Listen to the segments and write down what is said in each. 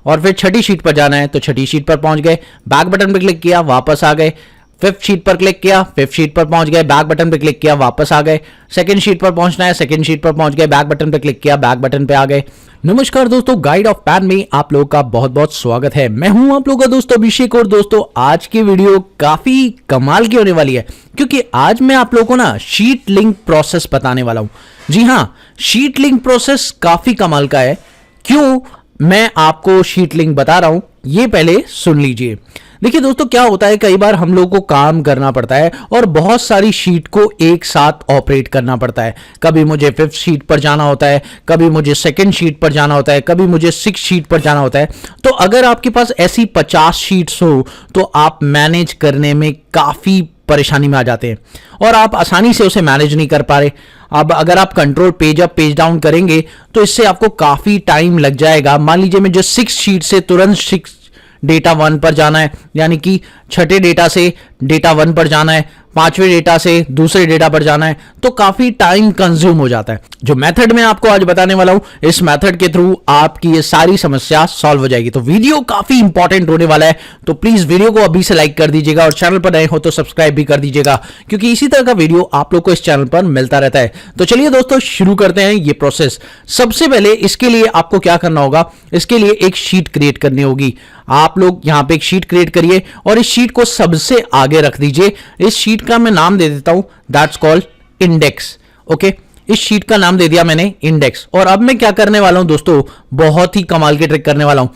और फिर छठी शीट पर जाना है तो छठी शीट पर पहुंच गए, बैक बटन पर क्लिक किया, वापस आ गए। फिफ्थ शीट पर क्लिक किया, फिफ्थ शीट पर पहुंच गए, बैक बटन पर क्लिक किया, वापस आ गए। सेकंड शीट पर पहुंचना है, सेकंड शीट पर पहुंच गए, बैक बटन पर क्लिक किया, बैक बटन पे आ गए। नमस्कार दोस्तों, गाइड ऑफ पैन में आप लोगों का बहुत बहुत स्वागत है। मैं हूं आप लोगों का दोस्त अभिषेक। और दोस्तों आज की वीडियो काफी कमाल की होने वाली है, क्योंकि आज मैं आप लोगों को ना शीट लिंक प्रोसेस बताने वाला हूं। जी हां, शीट लिंक प्रोसेस काफी कमाल का है। क्यों मैं आपको शीट लिंक बता रहा हूं, ये पहले सुन लीजिए। देखिए दोस्तों, क्या होता है, कई बार हम लोगों को काम करना पड़ता है और बहुत सारी शीट को एक साथ ऑपरेट करना पड़ता है। कभी मुझे फिफ्थ शीट पर जाना होता है, कभी मुझे सेकंड शीट पर जाना होता है, कभी मुझे सिक्स शीट पर जाना होता है। तो अगर आपके पास ऐसी 50 शीट्स हो तो आप मैनेज करने में काफी परेशानी में आ जाते हैं और आप आसानी से उसे मैनेज नहीं कर पा रहे। अब अगर आप control page up page down करेंगे तो इससे आपको काफी टाइम लग जाएगा। मान लीजिए मुझे 6 शीट से तुरंत 6 डेटा 1 पर जाना है, यानी कि छठे डेटा से डेटा 1 पर जाना है, पांचवें डेटा से दूसरे डेटा पर जाना है, तो काफी टाइम कंज्यूम हो जाता है। जो मेथड मैं आपको आज बताने वाला हूं, इस मेथड के थ्रू आपकी ये सारी समस्या सॉल्व हो जाएगी। तो वीडियो काफी इंपॉर्टेंट होने वाला है, तो प्लीज वीडियो को अभी से लाइक कर दीजिएगा और चैनल पर नए हो तो सब्सक्राइब भी कर दीजिएगा, क्योंकि इसी तरह का वीडियो आप लोग को इस चैनल पर मिलता रहता है। तो चलिए दोस्तों शुरू करते हैं ये प्रोसेस। सबसे पहले इसके लिए आपको क्या करना होगा, इसके लिए एक शीट क्रिएट करनी होगी। आप लोग यहां पे एक शीट क्रिएट करिए और इस शीट को सबसे आगे रख दीजिए। इस शीट का मैं नाम दे देता हूं, दैट्स कॉल्ड इंडेक्स। ओके, इस शीट का नाम दे दिया मैंने इंडेक्स। और अब मैं क्या करने वाला हूं दोस्तों, बहुत ही कमाल की ट्रिक करने वाला हूं।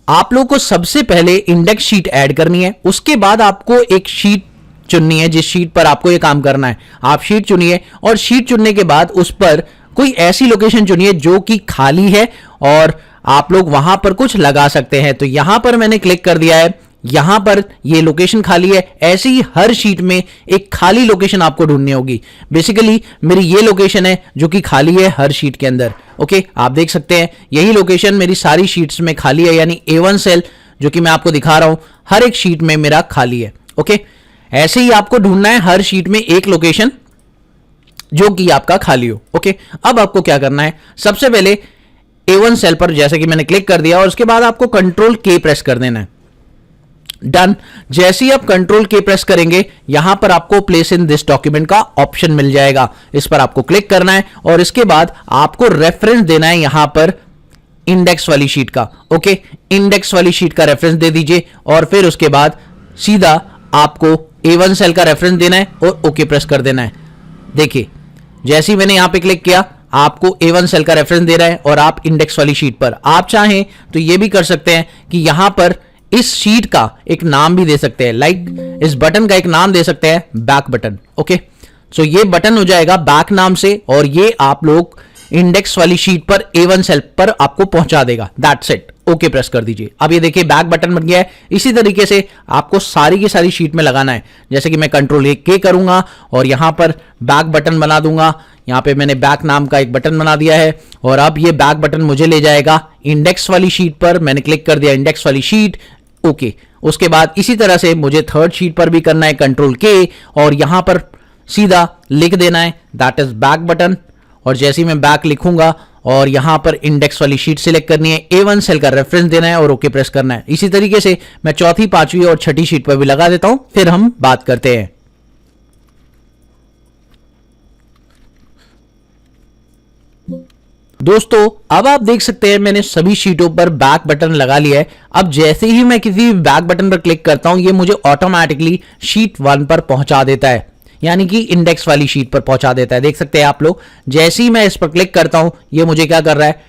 आप लोगों को सबसे पहले इंडेक्स शीट ऐड करनी है, उसके बाद आपको एक शीट चुननी है जिस शीट पर आपको यह काम करना है। आप शीट चुनिए और शीट चुनने के बाद उस पर कोई ऐसी लोकेशन चुनिए जो कि खाली है और आप लोग वहां पर कुछ लगा सकते हैं। तो यहां पर मैंने क्लिक कर दिया है, यहां पर ये लोकेशन खाली है। ऐसे ही हर शीट में एक खाली लोकेशन आपको ढूंढनी होगी। बेसिकली मेरी ये लोकेशन है जो कि खाली है हर शीट के अंदर। ओके, आप देख सकते हैं यही लोकेशन मेरी सारी शीट्स में खाली है, यानी A1 सेल जो कि मैं आपको दिखा रहा हूं हर एक शीट में मेरा खाली है। ओके, ऐसे ही आपको ढूंढना है हर शीट में एक लोकेशन जो कि आपका खाली हो। ओके, अब आपको क्या करना है, सबसे पहले A1 सेल पर जैसे कि मैंने क्लिक कर दिया और उसके बाद आपको कंट्रोल K प्रेस कर देना है। डन। जैसे ही आप कंट्रोल K प्रेस करेंगे, यहां पर आपको प्लेस इन दिस डॉक्यूमेंट का ऑप्शन मिल जाएगा। इस पर आपको क्लिक करना है और इसके बाद आपको रेफरेंस देना है यहां पर इंडेक्स वाली शीट का। ओके, इंडेक्स वाली शीट का रेफरेंस दे दीजिए और फिर उसके बाद सीधा आपको A1 सेल का रेफरेंस देना है और ओके प्रेस कर देना है। देखिए, जैसे ही मैंने यहां पे क्लिक किया, आपको A1 सेल का रेफरेंस दे रहा है और आप इंडेक्स वाली शीट पर। आप चाहें तो यह भी कर सकते हैं कि यहां पर इस शीट का एक नाम भी दे सकते हैं, लाइक इस बटन का एक नाम दे सकते हैं बैक बटन। ओके, सो ये बटन हो जाएगा बैक नाम से और ये आप लोग इंडेक्स वाली शीट पर A1 सेल पर आपको पहुंचा देगा। That's it. ओके प्रेस कर दीजिए। अब ये देखिए बैक बटन बन गया है। इसी तरीके से आपको सारी की सारी शीट में लगाना है। जैसे कि मैं कंट्रोल K करूंगा और यहां पर बैक बटन बना दूंगा। यहां पे मैंने बैक नाम का एक बटन बना दिया है और अब ये बैक बटन मुझे ले जाएगा इंडेक्स वाली शीट पर। मैंने क्लिक कर दिया इंडेक्स वाली शीट। ओके, उसके बाद इसी तरह से मुझे थर्ड शीट पर भी करना है, कंट्रोल K, और यहां पर सीधा लिख देना है दैट इज बैक बटन। और जैसे ही मैं बैक लिखूंगा और यहां पर इंडेक्स वाली शीट सिलेक्ट करनी है, A1 सेल का रेफरेंस देना है और ओके प्रेस करना है। इसी तरीके से मैं चौथी, पांचवी और छठी शीट पर भी लगा देता हूं, फिर हम बात करते हैं। दोस्तों अब आप देख सकते हैं मैंने सभी शीटों पर बैक बटन लगा लिया है। अब जैसे ही मैं किसी बैक बटन पर क्लिक करता हूं, ये मुझे ऑटोमेटिकली शीट 1 पर पहुंचा देता है, यानी कि इंडेक्स वाली शीट पर पहुंचा देता है। देख सकते हैं आप लोग, जैसे ही मैं इस पर क्लिक करता हूं, ये मुझे क्या कर रहा है,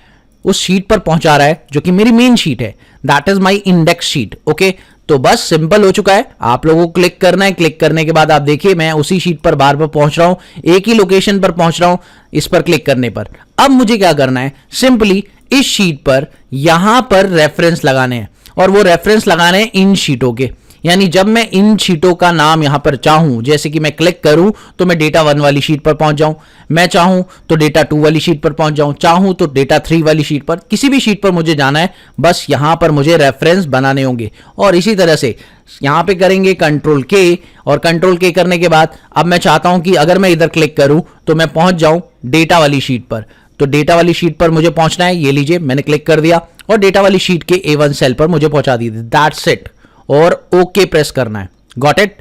उस शीट पर पहुंचा रहा है जो कि मेरी मेन शीट है, that is my index sheet. Okay, तो बस सिंपल हो चुका है। आप लोगों को क्लिक करना है, क्लिक करने के बाद आप देखिए मैं उसी शीट पर बार बार पहुंच रहा हूं, एक ही लोकेशन पर पहुंच रहा हूं इस पर क्लिक करने पर। अब मुझे क्या करना है, सिंपली इस शीट पर यहां पर रेफरेंस लगाने हैं और वो रेफरेंस लगाने हैं इन शीटों के। यानी जब मैं इन शीटों का नाम यहां पर चाहूं, जैसे कि मैं क्लिक करूं तो मैं डेटा 1 वाली शीट पर पहुंच जाऊं, मैं चाहूं तो डेटा 2 वाली शीट पर पहुंच जाऊं, चाहूं तो डेटा 3 वाली शीट पर, किसी भी शीट पर मुझे जाना है, बस यहां पर मुझे रेफरेंस बनाने होंगे। और इसी तरह से यहां पे करेंगे कंट्रोल K, और कंट्रोल K करने के बाद अब मैं चाहता हूं कि अगर मैं इधर क्लिक करूं तो मैं पहुंच जाऊं डेटा वाली शीट पर, तो डेटा वाली शीट पर मुझे पहुंचना है, ये लीजिए मैंने क्लिक कर दिया और डेटा वाली शीट के A1 सेल पर मुझे पहुंचा दी, दैट्स इट। और ओके प्रेस करना है, गॉट इट,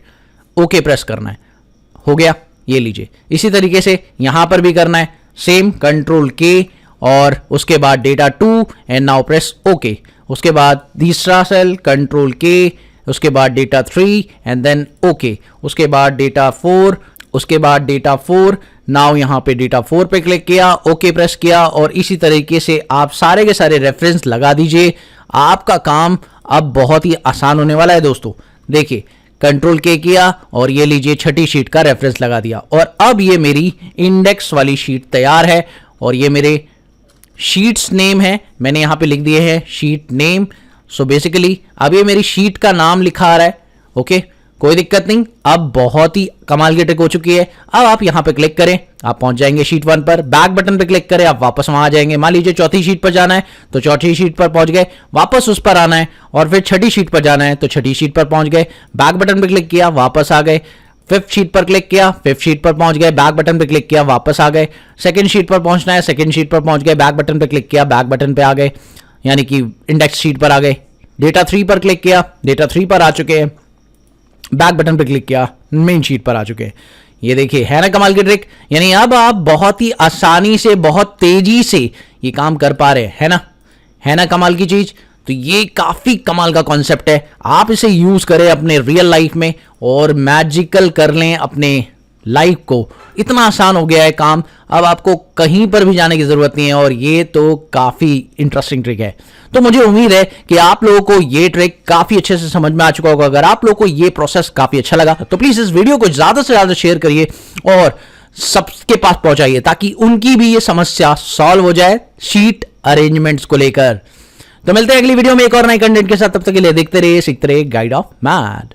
ओके प्रेस करना है, हो गया, ये लीजिए। इसी तरीके से यहां पर भी करना है, सेम कंट्रोल के और उसके बाद data 2 and now press okay. उसके बाद तीसरा सेल कंट्रोल के, उसके बाद डेटा 3 एंड देन ओके। उसके बाद डेटा 4, उसके बाद डेटा 4, नाउ यहां पे डेटा 4 पे क्लिक किया, ओके प्रेस किया और इसी तरीके से आप सारे के सारे रेफरेंस लगा दीजिए। आपका काम अब बहुत ही आसान होने वाला है दोस्तों। देखिए कंट्रोल के किया और ये लीजिए छठी शीट का रेफरेंस लगा दिया और अब ये मेरी इंडेक्स वाली शीट तैयार है और ये मेरे शीट्स नेम है, मैंने यहां पे लिख दिए हैं शीट नेम। सो बेसिकली अब ये मेरी शीट का नाम लिखा आ रहा है, ओके कोई दिक्कत नहीं। अब बहुत ही कमाल की ट्रिक हो चुकी है। अब आप यहां पे क्लिक करें, आप पहुंच जाएंगे शीट 1 पर, बैक बटन पे क्लिक करें, आप वापस वहां आ जाएंगे। मान लीजिए चौथी शीट पर जाना है तो चौथी शीट पर पहुंच गए, वापस उस पर आना है और फिर छठी शीट पर जाना है तो छठी शीट पर पहुंच गए, बैक बटन पे क्लिक किया, वापस आ गए। फिफ्थ शीट पर क्लिक किया, फिफ्थ शीट पर पहुंच गए, बैक बटन पे क्लिक किया, वापस आ गए। सेकंड शीट पर पहुंचना है, सेकंड शीट पर पहुंच गए, बैक बटन पे क्लिक किया, बैक बटन पे आ गए, यानी कि इंडेक्स शीट पर आ गए। डेटा 3 पर क्लिक किया, डेटा 3 पर आ चुके हैं, बैक बटन पे क्लिक किया, मेन शीट पर आ चुके हैं। ये देखिए है ना कमाल की ट्रिक, यानी अब आप बहुत ही आसानी से बहुत तेजी से ये काम कर पा रहे हैं, है ना कमाल की चीज। तो ये काफी कमाल का कॉन्सेप्ट है, आप इसे यूज करें अपने रियल लाइफ में और मैजिकल कर लें अपने लाइफ को। इतना आसान हो गया है काम, अब आपको कहीं पर भी जाने की जरूरत नहीं है और ये तो काफी इंटरेस्टिंग ट्रिक है। तो मुझे उम्मीद है कि आप लोगों को ये ट्रिक काफी अच्छे से समझ में आ चुका होगा। अगर आप लोगों को ये प्रोसेस काफी अच्छा लगा तो प्लीज इस वीडियो को ज्यादा से ज्यादा शेयर करिए और सबके पास पहुंचाइए ताकि उनकी भी ये समस्या सॉल्व हो जाए शीट अरेंजमेंट्स को लेकर। तो मिलते हैं अगली वीडियो में एक और नए कंटेंट के साथ, तब तक के लिए देखते रहिए, सीखते रहिए गाइड ऑफ मैड।